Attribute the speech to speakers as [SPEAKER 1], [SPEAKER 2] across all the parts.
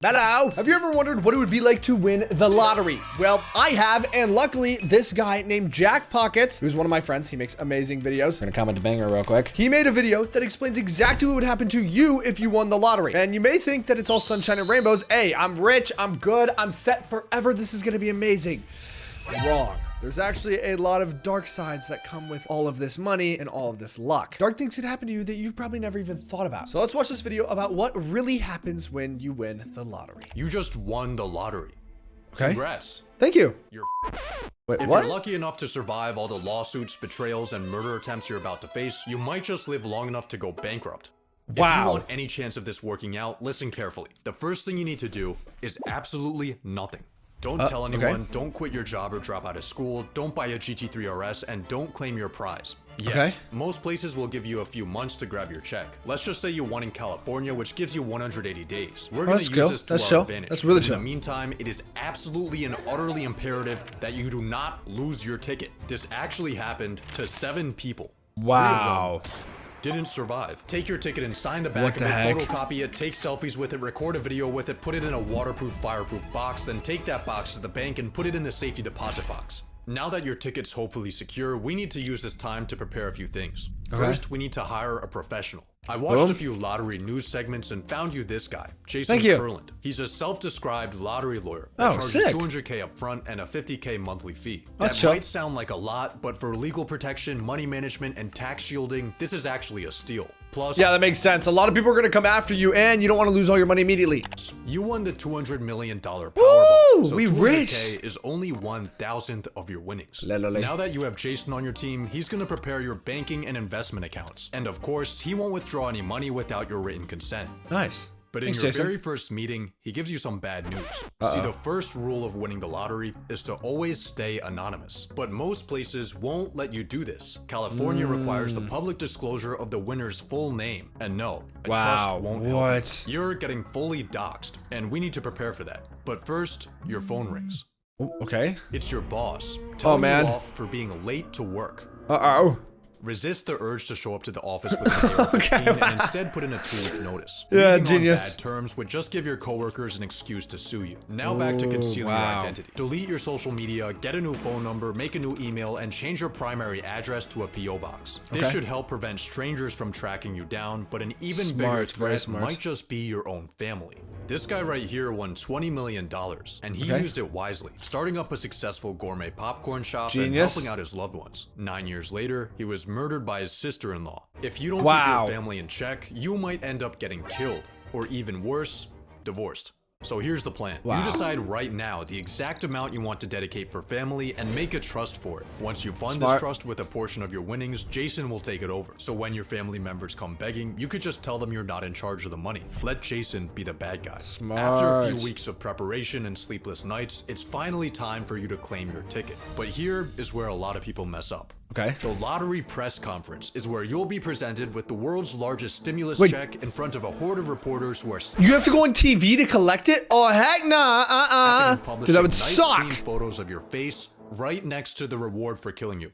[SPEAKER 1] Hello! Have you ever wondered what it would be like to win the lottery? Well, I have, and luckily, this guy named Jack Pockets, who's one of my friends, he makes amazing videos. I'm gonna comment to Banger real quick. He made a video that explains exactly what would happen to you if you won the lottery. And you may think that it's all sunshine and rainbows. Hey, I'm rich, I'm good, I'm set forever, this is gonna be amazing. Wrong. There's actually a lot of dark sides that come with all of this money and all of this luck. Dark things could happen to you that you've probably never even thought about. So let's watch this video about what really happens when you win the lottery.
[SPEAKER 2] You just won the lottery.
[SPEAKER 1] Okay.
[SPEAKER 2] Congrats.
[SPEAKER 1] Thank you.
[SPEAKER 2] If
[SPEAKER 1] What?
[SPEAKER 2] you're lucky enough to survive all the lawsuits, betrayals, and murder attempts you're about to face, you might just live long enough to go bankrupt. If you want any chance of this working out, listen carefully. The first thing you need to do is absolutely nothing. Don't tell anyone, don't quit your job or drop out of school, don't buy a GT3 RS, and don't claim your prize. Yet.
[SPEAKER 1] Okay.
[SPEAKER 2] Most places will give you a few months to grab your check. Let's just say you won in California, which gives you 180 days. We're going to use this to our advantage.
[SPEAKER 1] That's really
[SPEAKER 2] chill.
[SPEAKER 1] chill.
[SPEAKER 2] In the meantime, it is absolutely and utterly imperative that you do not lose your ticket. This actually happened to 7 people.
[SPEAKER 1] Wow.
[SPEAKER 2] Didn't survive. Take your ticket and sign the back of it, photocopy it, take selfies with it, record a video with it, put it in a waterproof, fireproof box, then take that box to the bank and put it in the safety deposit box. Now that your ticket's hopefully secure, we need to use this time to prepare a few things. First, we need to hire a professional. I watched a few lottery news segments and found you this guy, Jason Perland. He's a self-described lottery lawyer that charges $200K up front and a $50K monthly fee. That might sound like a lot, but for legal protection, money management, and tax shielding, this is actually a steal. Plus,
[SPEAKER 1] yeah, that makes sense. A lot of people are going to come after you, and you don't want to lose all your money immediately.
[SPEAKER 2] You won the $200 million Powerball, so
[SPEAKER 1] we
[SPEAKER 2] $200K
[SPEAKER 1] rich.
[SPEAKER 2] is only 1,000th of your winnings. Now that you have Jason on your team, he's going to prepare your banking and investment accounts. And of course, he won't withdraw any money without your written consent.
[SPEAKER 1] Nice.
[SPEAKER 2] But in your very first meeting, he gives you some bad news. See, the first rule of winning the lottery is to always stay anonymous. But most places won't let you do this. California requires the public disclosure of the winner's full name. And no, a trust won't help. You're getting fully doxxed, and we need to prepare for that. But first, your phone rings.
[SPEAKER 1] Okay.
[SPEAKER 2] It's your boss telling you off for being late to work. Resist the urge to show up to the office with an AR-15 and instead put in a 2-week notice. Leaving
[SPEAKER 1] genius.
[SPEAKER 2] on bad terms would just give your coworkers an excuse to sue you. Now back to concealing your identity. Delete your social media, get a new phone number, make a new email, and change your primary address to a PO box. This should help prevent strangers from tracking you down, but an even bigger threat might just be your own family. This guy right here won $20 million, and he used it wisely, starting up a successful gourmet popcorn shop and helping out his loved ones. 9 years later, he was murdered by his sister-in-law. If you don't keep your family in check, you might end up getting killed, or even worse, divorced. So here's the plan. You decide right now the exact amount you want to dedicate for family and make a trust for it. Once you fund this trust with a portion of your winnings, Jason will take it over. So when your family members come begging, you could just tell them you're not in charge of the money. Let Jason be the bad guy. After a few weeks of preparation and sleepless nights, it's finally time for you to claim your ticket. But here is where a lot of people mess up. The lottery press conference is where you'll be presented with the world's largest stimulus check in front of a horde of reporters who are—
[SPEAKER 1] You have to go on TV to collect it? Oh, heck nah, Dude, that would suck.
[SPEAKER 2] Clean photos of your face right next to the reward for killing you.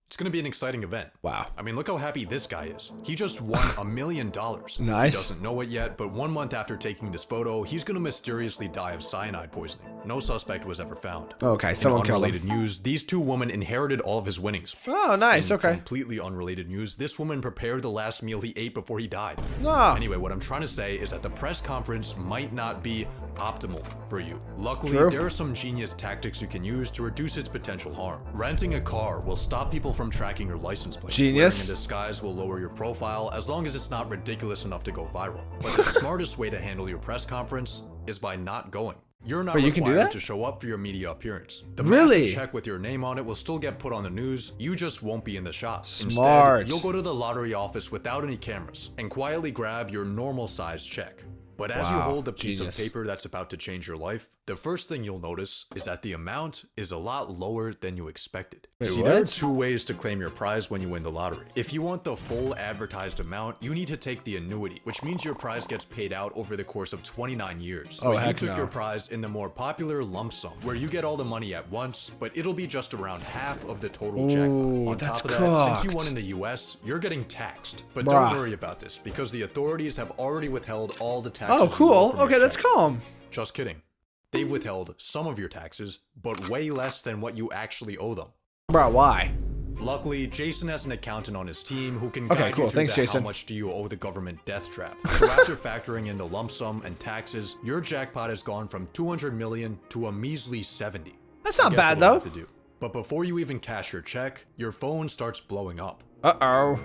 [SPEAKER 2] It's gonna be an exciting event.
[SPEAKER 1] Wow.
[SPEAKER 2] I mean, look how happy this guy is. He just won $1 million.
[SPEAKER 1] Nice.
[SPEAKER 2] He doesn't know it yet, but 1 month after taking this photo, he's gonna mysteriously die of cyanide poisoning. No suspect was ever found.
[SPEAKER 1] Okay, someone killed him.
[SPEAKER 2] In unrelated news, these 2 women inherited all of his winnings.
[SPEAKER 1] Oh, nice,
[SPEAKER 2] In completely unrelated news, this woman prepared the last meal he ate before he died. Anyway, what I'm trying to say is that the press conference might not be optimal for you. Luckily, there are some genius tactics you can use to reduce its potential harm. Renting a car will stop people from tracking your license plate. Wearing a disguise will lower your profile as long as it's not ridiculous enough to go viral. But the smartest way to handle your press conference is by not going. You're not required to show up for your media appearance. The massive check with your name on it will still get put on the news, you just won't be in the shot. Instead, you'll go to the lottery office without any cameras and quietly grab your normal size check. But as you hold the piece of paper that's about to change your life, the first thing you'll notice is that the amount is a lot lower than you expected. See, there are 2 ways to claim your prize when you win the lottery. If you want the full advertised amount, you need to take the annuity, which means your prize gets paid out over the course of 29 years. But you took your prize in the more popular lump sum, where you get all the money at once, but it'll be just around half of the total check. On top of that, since you won in the US, you're getting taxed. But don't worry about this, because the authorities have already withheld all the taxes.
[SPEAKER 1] Oh, cool. Okay, that's calm.
[SPEAKER 2] Just kidding. They've withheld some of your taxes, but way less than what you actually owe them.
[SPEAKER 1] Bro, why?
[SPEAKER 2] Luckily, Jason has an accountant on his team who can guide you through
[SPEAKER 1] Thanks,
[SPEAKER 2] the
[SPEAKER 1] Jason.
[SPEAKER 2] how much do you owe the government death trap. So after factoring in the lump sum and taxes, your jackpot has gone from 200 million to a measly 70.
[SPEAKER 1] That's not
[SPEAKER 2] Guess
[SPEAKER 1] bad,
[SPEAKER 2] what we'll
[SPEAKER 1] though.
[SPEAKER 2] have to do. But before you even cash your check, your phone starts blowing up.
[SPEAKER 1] Uh-oh.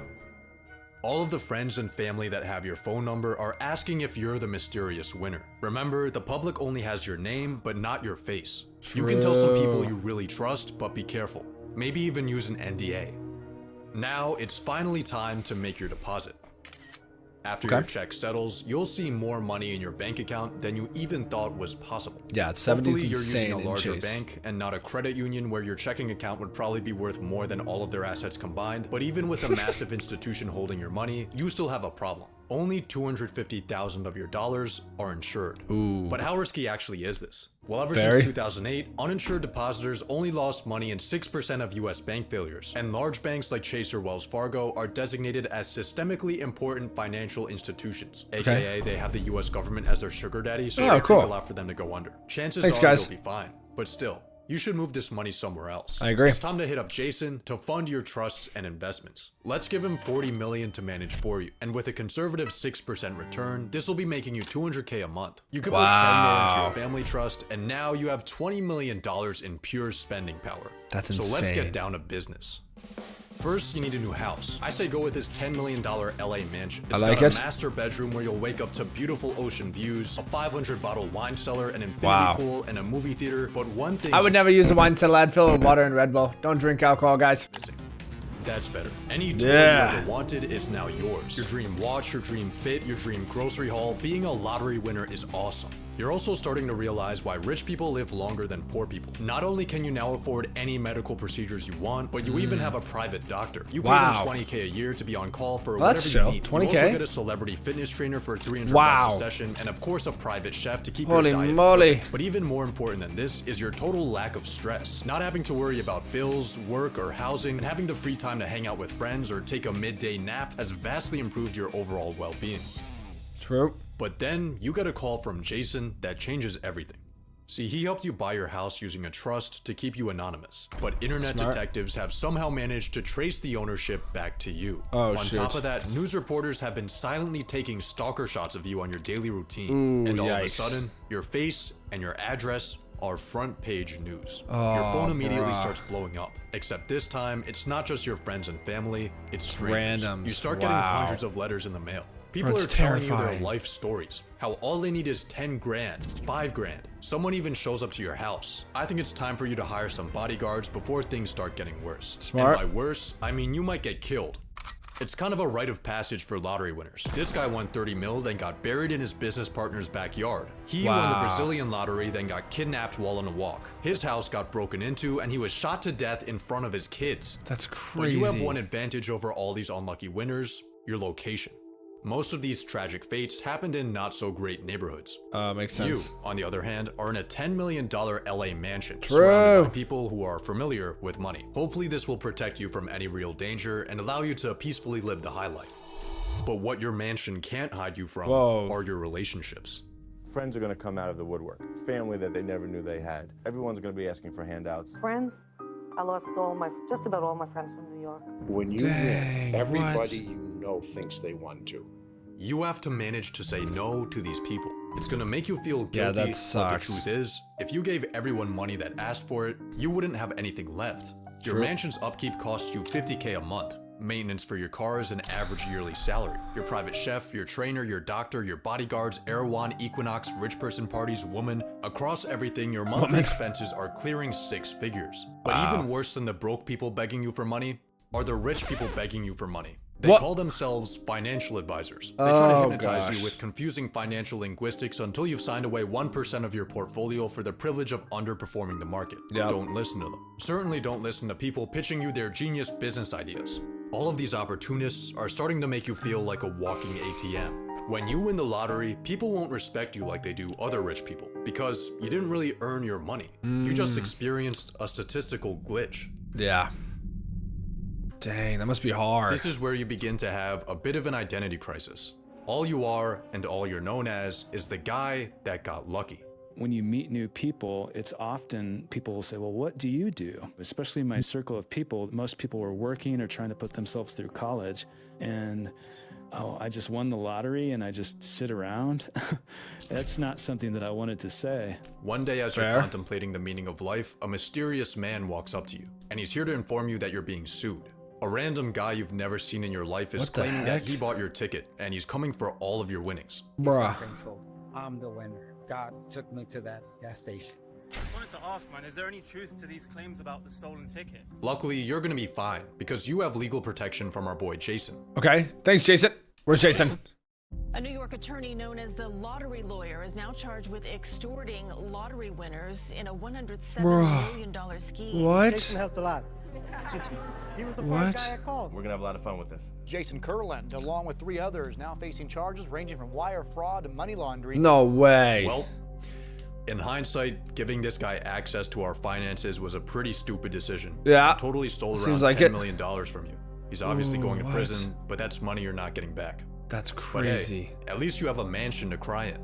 [SPEAKER 2] All of the friends and family that have your phone number are asking if you're the mysterious winner. Remember, the public only has your name, but not your face. You can tell some people you really trust, but be careful. Maybe even use an NDA. Now, it's finally time to make your deposit. After your check settles, you'll see more money in your bank account than you even thought was possible.
[SPEAKER 1] Yeah, it's 70
[SPEAKER 2] Hopefully,
[SPEAKER 1] is
[SPEAKER 2] you're
[SPEAKER 1] insane
[SPEAKER 2] using a larger
[SPEAKER 1] in Chase.
[SPEAKER 2] bank and not a credit union where your checking account would probably be worth more than all of their assets combined. But even with a massive institution holding your money, you still have a problem. Only 250,000 of your dollars are insured.
[SPEAKER 1] Ooh.
[SPEAKER 2] But how risky actually is this? Well, ever
[SPEAKER 1] Very.
[SPEAKER 2] since 2008, uninsured depositors only lost money in 6% of US bank failures, and large banks like Chase or Wells Fargo are designated as systemically important financial institutions. AKA, they have the US government as their sugar daddy, so it
[SPEAKER 1] cool.
[SPEAKER 2] take a lot for them to go under. Chances
[SPEAKER 1] Thanks,
[SPEAKER 2] are
[SPEAKER 1] guys.
[SPEAKER 2] you'll be fine, but still, you should move this money somewhere else.
[SPEAKER 1] I agree.
[SPEAKER 2] It's time to hit up Jason to fund your trusts and investments. Let's give him 40 million to manage for you. And with a conservative 6% return, this will be making you 200K a month. You could put 10 million into your family trust, and now you have $20 million in pure spending power.
[SPEAKER 1] That's
[SPEAKER 2] So let's
[SPEAKER 1] insane.
[SPEAKER 2] get down to business. First, you need a new house. I say go with this $10 million LA mansion. It's
[SPEAKER 1] like
[SPEAKER 2] got
[SPEAKER 1] it.
[SPEAKER 2] a master bedroom where you'll wake up to beautiful ocean views, a 500-bottle wine cellar, an infinity
[SPEAKER 1] Wow.
[SPEAKER 2] pool, and a movie theater. But one thing
[SPEAKER 1] I would never use a wine cellar. I'd fill it with water and Red Bull. Don't drink alcohol, guys.
[SPEAKER 2] missing. That's better. Any toy
[SPEAKER 1] Yeah.
[SPEAKER 2] you ever wanted is now yours. Your dream watch, your dream fit, your dream grocery haul. Being a lottery winner is awesome. You're also starting to realize why rich people live longer than poor people. Not only can you now afford any medical procedures you want, but you even have a private doctor. You pay
[SPEAKER 1] Wow.
[SPEAKER 2] them 20K a year to be on call for
[SPEAKER 1] That's
[SPEAKER 2] whatever
[SPEAKER 1] chill.
[SPEAKER 2] you need.
[SPEAKER 1] 20K?
[SPEAKER 2] You also get a celebrity fitness trainer for 300
[SPEAKER 1] Wow.
[SPEAKER 2] bucks a session, and of course a private chef to keep
[SPEAKER 1] Holy
[SPEAKER 2] your diet
[SPEAKER 1] moly.
[SPEAKER 2] perfect. But even more important than this is your total lack of stress. Not having to worry about bills, work, or housing, and having the free time to hang out with friends or take a midday nap has vastly improved your overall well-being.
[SPEAKER 1] True.
[SPEAKER 2] But then you get a call from Jason that changes everything. See, he helped you buy your house using a trust to keep you anonymous, but internet
[SPEAKER 1] Smart.
[SPEAKER 2] detectives have somehow managed to trace the ownership back to you.
[SPEAKER 1] Oh,
[SPEAKER 2] On
[SPEAKER 1] shoot.
[SPEAKER 2] top of that, news reporters have been silently taking stalker shots of you on your daily routine,
[SPEAKER 1] Ooh,
[SPEAKER 2] and all of a
[SPEAKER 1] yikes.
[SPEAKER 2] sudden, your face and your address are front page news. Your
[SPEAKER 1] Oh,
[SPEAKER 2] phone immediately
[SPEAKER 1] bruh.
[SPEAKER 2] starts blowing up. Except this time, it's not just your friends and family, it's strangers.
[SPEAKER 1] randoms.
[SPEAKER 2] You start getting
[SPEAKER 1] Wow.
[SPEAKER 2] hundreds of letters in the mail. People
[SPEAKER 1] That's
[SPEAKER 2] are telling you
[SPEAKER 1] terrifying.
[SPEAKER 2] their life stories. How all they need is 10 grand, 5 grand. Someone even shows up to your house. I think it's time for you to hire some bodyguards before things start getting worse.
[SPEAKER 1] Smart.
[SPEAKER 2] And by worse, I mean you might get killed. It's kind of a rite of passage for lottery winners. This guy won 30 mil, then got buried in his business partner's backyard. He won the
[SPEAKER 1] Wow.
[SPEAKER 2] Brazilian lottery, then got kidnapped while on a walk. His house got broken into, and he was shot to death in front of his kids.
[SPEAKER 1] That's
[SPEAKER 2] But
[SPEAKER 1] crazy.
[SPEAKER 2] you have one advantage over all these unlucky winners: your location. Most of these tragic fates happened in not so great neighborhoods.
[SPEAKER 1] Makes
[SPEAKER 2] You,
[SPEAKER 1] sense.
[SPEAKER 2] on the other hand, are in a $10 million LA mansion,
[SPEAKER 1] True.
[SPEAKER 2] surrounded by people who are familiar with money. Hopefully this will protect you from any real danger and allow you to peacefully live the high life. But what your mansion can't hide you from
[SPEAKER 1] Whoa.
[SPEAKER 2] are your relationships.
[SPEAKER 3] Friends are going to come out of the woodwork. Family that they never knew they had. Everyone's going to be asking for handouts.
[SPEAKER 4] Friends, I lost just about all my friends from New York.
[SPEAKER 5] When you
[SPEAKER 1] Dang,
[SPEAKER 5] win, everybody
[SPEAKER 1] what?
[SPEAKER 5] you know thinks they won too.
[SPEAKER 2] You have to manage to say no to these people. It's gonna make you feel guilty,
[SPEAKER 1] Yeah, that
[SPEAKER 2] but the
[SPEAKER 1] sucks.
[SPEAKER 2] truth is, if you gave everyone money that asked for it, you wouldn't have anything left. Your
[SPEAKER 1] True.
[SPEAKER 2] mansion's upkeep costs you 50K a month. Maintenance for your car is an average yearly salary. Your private chef, your trainer, your doctor, your bodyguards, Erewhon, Equinox, rich person parties, woman. Across everything, your monthly expenses are clearing 6 figures. But even worse than the broke people begging you for money are the rich people begging you for money. They
[SPEAKER 1] What?
[SPEAKER 2] call themselves financial advisors. They try to
[SPEAKER 1] Oh,
[SPEAKER 2] hypnotize
[SPEAKER 1] gosh.
[SPEAKER 2] you with confusing financial linguistics until you've signed away 1% of your portfolio for the privilege of underperforming the market.
[SPEAKER 1] Yep.
[SPEAKER 2] Don't listen to them. Certainly don't listen to people pitching you their genius business ideas. All of these opportunists are starting to make you feel like a walking ATM. When you win the lottery, people won't respect you like they do other rich people because you didn't really earn your money. You just experienced a statistical glitch.
[SPEAKER 1] Yeah. Dang, that must be hard.
[SPEAKER 2] This is where you begin to have a bit of an identity crisis. All you are and all you're known as is the guy that got lucky.
[SPEAKER 6] when you meet new people, it's often people will say, well, what do you do? Especially in my circle of people, most people were working or trying to put themselves through college. And, oh, I just won the lottery and I just sit around. That's not something that I wanted to say.
[SPEAKER 2] One day as you're contemplating the meaning of life, a mysterious man walks up to you, and he's here to inform you that you're being sued. A random guy you've never seen in your life is claiming that he bought your ticket, and he's coming for all of your winnings.
[SPEAKER 1] Bruh.
[SPEAKER 7] I'm the winner. God took me to that gas station.
[SPEAKER 8] Just wanted to ask, man, is there any truth to these claims about the stolen ticket?
[SPEAKER 2] Luckily, you're gonna be fine, because you have legal protection from our boy Jason.
[SPEAKER 1] Okay, thanks, Jason. Where's Jason?
[SPEAKER 9] A New York attorney known as the lottery lawyer is now charged with extorting lottery winners in a $107 million scheme.
[SPEAKER 1] What?
[SPEAKER 7] Jason helped a lot. He was the first guy I called.
[SPEAKER 3] We're gonna have a lot of fun with this.
[SPEAKER 10] Jason Kurland, along with 3 others, now facing charges ranging from wire fraud and money laundering.
[SPEAKER 1] No way.
[SPEAKER 2] Well, in hindsight, giving this guy access to our finances was a pretty stupid decision.
[SPEAKER 1] Yeah.
[SPEAKER 2] He totally stole around
[SPEAKER 1] Seems like
[SPEAKER 2] $10
[SPEAKER 1] it.
[SPEAKER 2] million from you. He's obviously going to prison, but that's money you're not getting back.
[SPEAKER 1] That's
[SPEAKER 2] But
[SPEAKER 1] crazy.
[SPEAKER 2] hey, at least you have a mansion to cry in.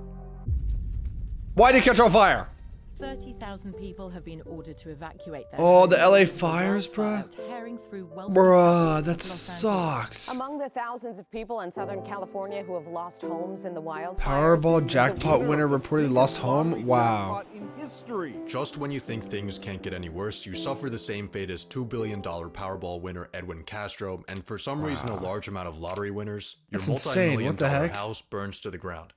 [SPEAKER 1] Why did it catch on fire?
[SPEAKER 11] 30,000 people have been ordered to evacuate their
[SPEAKER 1] Oh, the
[SPEAKER 11] homes
[SPEAKER 1] LA
[SPEAKER 11] as the
[SPEAKER 1] fires,
[SPEAKER 11] wildfire
[SPEAKER 1] bruh.
[SPEAKER 11] tearing through wealthy
[SPEAKER 1] Bruh,
[SPEAKER 11] suburbs
[SPEAKER 1] that
[SPEAKER 11] of Los Angeles.
[SPEAKER 1] sucks.
[SPEAKER 12] Among the thousands of people in Southern California who have lost homes in the wildfires,
[SPEAKER 1] Powerball jackpot winner reportedly lost home? Wow.
[SPEAKER 2] Just when you think things can't get any worse, you suffer the same fate as $2 billion Powerball winner Edwin Castro, and for some reason a large amount of lottery winners, your
[SPEAKER 1] That's insane.
[SPEAKER 2] multi-million
[SPEAKER 1] What the
[SPEAKER 2] dollar
[SPEAKER 1] heck?
[SPEAKER 2] house burns to the ground.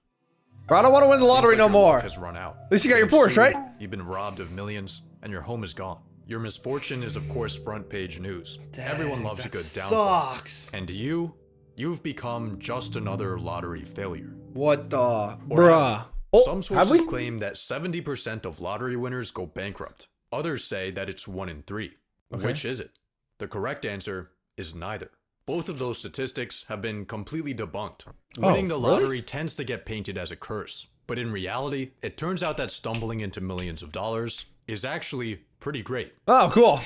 [SPEAKER 1] Bro, I don't want to win the lottery
[SPEAKER 2] Seems like
[SPEAKER 1] no
[SPEAKER 2] your
[SPEAKER 1] more.
[SPEAKER 2] luck has run out.
[SPEAKER 1] At least you got your
[SPEAKER 2] You're
[SPEAKER 1] Porsche, right?
[SPEAKER 2] sued, You've been robbed of millions, and your home is gone. Your misfortune is, of course, front page news. Everyone loves a good downfall.
[SPEAKER 1] Sucks.
[SPEAKER 2] And you've become just another lottery failure.
[SPEAKER 1] What the?
[SPEAKER 2] Or
[SPEAKER 1] Bruh.
[SPEAKER 2] Some
[SPEAKER 1] have
[SPEAKER 2] sources
[SPEAKER 1] we?
[SPEAKER 2] claim that 70% of lottery winners go bankrupt. Others say that it's 1 in 3.
[SPEAKER 1] Okay.
[SPEAKER 2] Which is it? The correct answer is neither. Both of those statistics have been completely debunked. Winning the lottery tends to get painted as a curse. But in reality, it turns out that stumbling into millions of dollars is actually pretty great.
[SPEAKER 1] Oh, cool.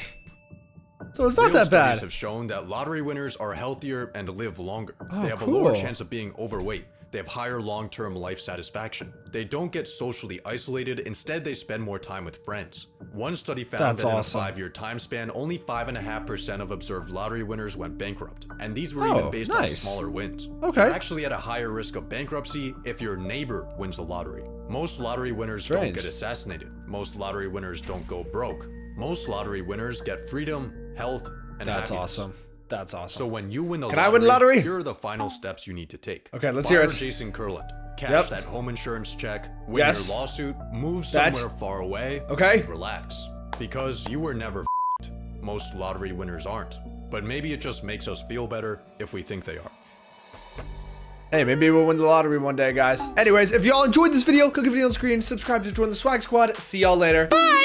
[SPEAKER 1] So it's not
[SPEAKER 2] Real
[SPEAKER 1] that bad.
[SPEAKER 2] studies have shown that lottery winners are healthier and live longer.
[SPEAKER 1] Oh,
[SPEAKER 2] they have a lower
[SPEAKER 1] cool.
[SPEAKER 2] chance of being overweight. They have higher long-term life satisfaction. They don't get socially isolated. Instead, they spend more time with friends. One study found
[SPEAKER 1] That's
[SPEAKER 2] that
[SPEAKER 1] awesome.
[SPEAKER 2] in a 5-year time span, only 5.5% of observed lottery winners went bankrupt. And these were even based on smaller wins.
[SPEAKER 1] Okay.
[SPEAKER 2] You're actually at a higher risk of bankruptcy if your neighbor wins the lottery. Most lottery winners don't get assassinated. Most lottery winners don't go broke. Most lottery winners get freedom, health, and
[SPEAKER 1] That's
[SPEAKER 2] happiness.
[SPEAKER 1] awesome. That's awesome.
[SPEAKER 2] So when you win the
[SPEAKER 1] Can I win lottery?
[SPEAKER 2] Here are the final steps you need to take.
[SPEAKER 1] Okay, let's hear
[SPEAKER 2] Fire
[SPEAKER 1] it.
[SPEAKER 2] Jason Kurland. Cash
[SPEAKER 1] Yep.
[SPEAKER 2] that home insurance check. Win
[SPEAKER 1] Yes.
[SPEAKER 2] your lawsuit. Move
[SPEAKER 1] That.
[SPEAKER 2] somewhere far away.
[SPEAKER 1] Okay.
[SPEAKER 2] And relax. Because you were never f***ed. Most lottery winners aren't. But maybe it just makes us feel better if we think they are.
[SPEAKER 1] Hey, maybe we'll win the lottery one day, guys. Anyways, if y'all enjoyed this video, click the video on screen, subscribe to join the swag squad. See y'all later. Bye!